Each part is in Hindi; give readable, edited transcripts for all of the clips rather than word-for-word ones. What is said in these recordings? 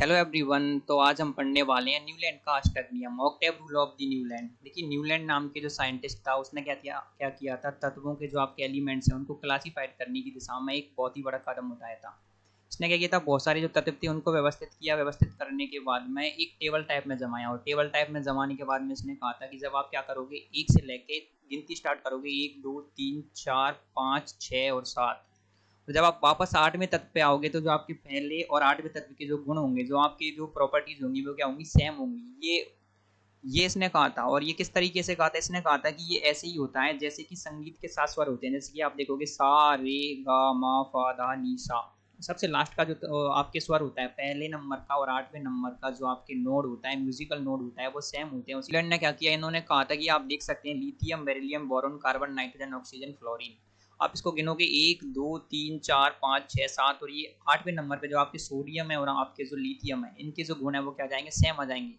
Hello everyone. तो आज हम पढ़ने वाले हैं न्यूलैंड का अष्टक नियम, octave rule of the Newland. देखिए, न्यूलैंड नाम के जो साइंटिस्ट था उसने क्या किया था, तत्वों के जो आपके एलिमेंट्स हैं उनको क्लासिफाइड करने की दिशा में एक बहुत ही बड़ा कदम उठाया था। इसने क्या किया था, बहुत सारे जो तत्व थे उनको व्यवस्थित किया। व्यवस्थित करने के बाद में एक टेबल टाइप में जमाया, और टेबल टाइप में जमाने के बाद में इसने कहा था कि जब आप क्या करोगे, एक से लेके गिनती स्टार्ट करोगे, 1 2 3 4 5 6 और 7। तो जब आप वापस 8वें तत्व पे आओगे तो जो आपके पहले और 8वें तत्व के जो गुण होंगे, जो आपकी जो प्रॉपर्टीज होंगी, वो क्या होंगी, सेम होंगी। ये इसने कहा था। और ये किस तरीके से कहा था, इसने कहा था कि ये ऐसे ही होता है जैसे कि संगीत के 7 स्वर होते हैं। जैसे कि आप देखोगे सा रे गा मा फा धा नी सा। सबसे लास्ट का जो आपके स्वर होता है पहले नंबर का और 8वें नंबर का, जो आपके नोड होता है, म्यूजिकल नोड होता है, वो सेम होते हैं। उसी ने क्या किया, इन्होंने कहा था कि आप देख सकते हैं lithium, beryllium, boron, carbon, nitrogen, oxygen, fluorine. आप इसको गिनोगे 1 2 3 4 5 6 7, और ये 8वें नंबर पे जो आपके सोडियम है और आपके जो लिथियम है, इनके जो गुण है वो क्या जाएंगे, सेम आ जाएंगे।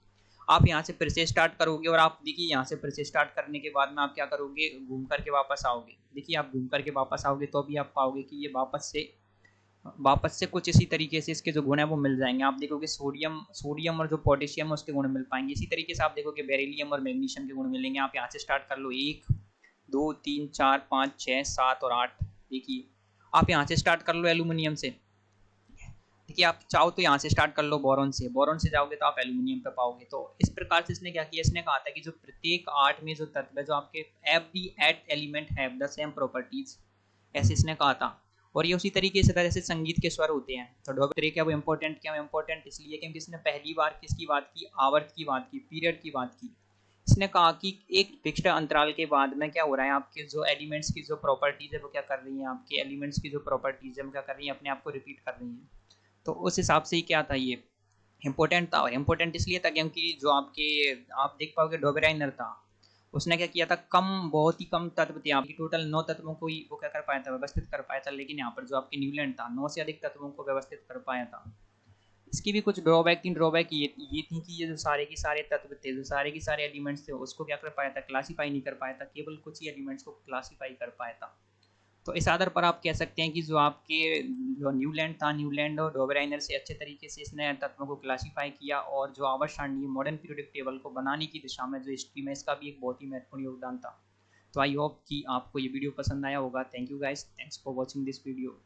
आप यहाँ से फिर से स्टार्ट करोगे, और आप देखिए यहाँ से फिर से स्टार्ट करने के बाद में आप क्या करोगे, घूम करके वापस आओगे। देखिए, आप घूम करके वापस आओगे तो अभी आप पाओगे कि ये वापस से कुछ इसी तरीके से इसके जो गुण है वो मिल जाएंगे। आप देखोगे सोडियम सोडियम और जो पोटेशियम है उसके गुण मिल पाएंगे। इसी तरीके से आप देखोगे बेरिलियम और मैग्नीशियम के गुण मिलेंगे। आप यहाँ से स्टार्ट कर लो, 1 2 3 4 5 6 7 और 8। देखिए, आप यहाँ से स्टार्ट कर लो एल्यूमिनियम से। देखिए, आप चाहो तो यहाँ से स्टार्ट कर लो बोरॉन से। बोरॉन से जाओगे तो आप एल्यूमिनियम पे पाओगे। तो इस प्रकार से इसने क्या किया, इसने कहा था कि जो प्रत्येक 8 में जो तत्व है, जो आपके every eight element have the same properties, ऐसे इसने कहा था। और ये उसी तरीके से था जैसे संगीत के स्वर होते हैं। तो डोगरे क्या वो इम्पोर्टेंट, क्या वो इम्पोर्टेंट इसलिए क्योंकि इसने पहली बार किसकी बात की, आवर्त की बात की, पीरियड की बात की। इसने कहा कि एक फिक्स्ड अंतराल के बाद में क्या हो रहा है, आपके जो एलिमेंट्स की जो प्रॉपर्टीज है वो क्या कर रही हैं, आपके एलिमेंट्स की जो प्रॉपर्टीज है वो क्या कर रही हैं, अपने आप को रिपीट कर रही हैं। तो उस हिसाब से ही क्या था, ये इम्पोर्टेंट था। और इम्पोर्टेंट इसलिए था क्योंकि जो आपके आप देख पाओगे डोबेराइनर था, उसने क्या किया था, बहुत ही कम तत्व थे आपकी, टोटल 9 तत्वों को ही वो क्या कर पाया था, व्यवस्थित कर पाया था। लेकिन यहाँ पर जो आपके न्यूलैंड था, 9 से अधिक तत्वों को व्यवस्थित कर पाया था। इसकी भी कुछ ड्रॉबैक थी। ड्रॉबैक ये थी कि ये जो सारे के सारे तत्व थे, जो सारे के सारे एलिमेंट्स थे, उसको क्या कर पाया था, क्लासीफाई नहीं कर पाया था। केवल कुछ ही एलिमेंट्स को क्लासीफाई कर पाया था। तो इस आधार पर आप कह सकते हैं कि जो आपके जो न्यूलैंड था, न्यूलैंड और डोबेराइनर से अच्छे तरीके से इसने तत्वों को क्लासीफाई किया। और जो आवर्त सारणी मॉडर्न पीरियोडिक टेबल को बनाने की दिशा में जो हिस्ट्री में, इसका भी एक बहुत ही महत्वपूर्ण योगदान था। तो आई होप कि आपको ये वीडियो पसंद आया होगा। Thank you guys, thanks for watching this video.